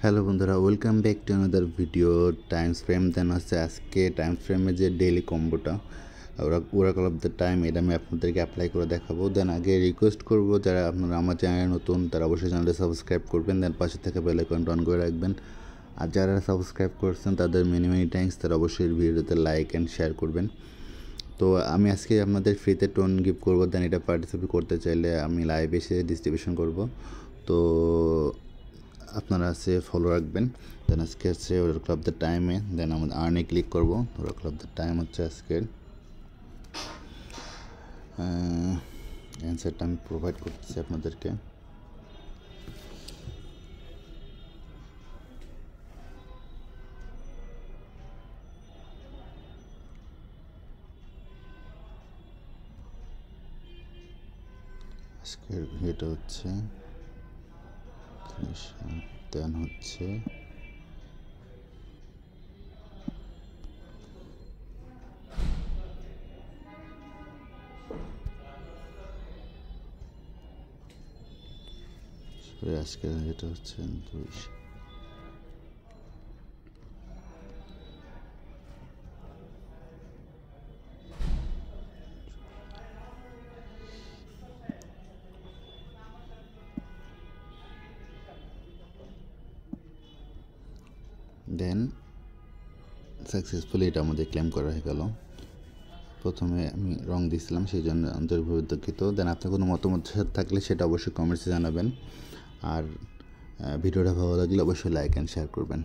Hello বন্ধুরা, welcome back to another video. Times frame দেন আছে আজকে টাইমস ফ্রেমে যে ডেইলি কম্বোটা ওরাকল অফ দ্য টাইম, এটা আমি আপনাদেরকে অ্যাপ্লাই করে দেখাবো। দেন আগে রিকোয়েস্ট করবো যারা আপনারা আমার চ্যানেলে নতুন তারা অবশ্যই চ্যানেলটা সাবস্ক্রাইব করবেন, দেন পাশে থেকে বেল আইকনটা অন করে রাখবেন। আর যারা সাবস্ক্রাইব করছেন তাদের মেনি মেনি থ্যাঙ্কস, তারা অবশ্যই ভিডিওতে লাইক অ্যান্ড শেয়ার করবেন। তো আমি আজকে আপনাদের ফ্রিতে টোন গিফট করবো, দেন এটা পার্টিসিপেট করতে চাইলে আমি লাইভ এসে ডিস্ট্রিবিউশন করব। তো আপনারা আছে ফলো রাখবেন। দেন আজকে হচ্ছে ওরাকল অফ দ্য টাইমে, দেন আমাদের আর্নে ক্লিক করবো। ওরাকল অফ দ্য টাইম হচ্ছে আজকের অ্যান্সারটা আমি প্রোভাইড করতেছি আপনাদেরকে। আজকের এটা হচ্ছে দেন হচ্ছে আজকের এটা হচ্ছে 2। দেন সাকসেসফুলি এটা আমাদের ক্লেম করা হয়ে গেল। প্রথমে আমি রং দিয়েছিলাম, সেই জন্য আন্তরিকভাবে দুঃখিত। দেন আপনার কোনো মতামত থাকলে সেটা অবশ্যই কমেন্টসে জানাবেন। আর ভিডিওটা ভালো লাগলে অবশ্যই লাইক অ্যান্ড শেয়ার করবেন।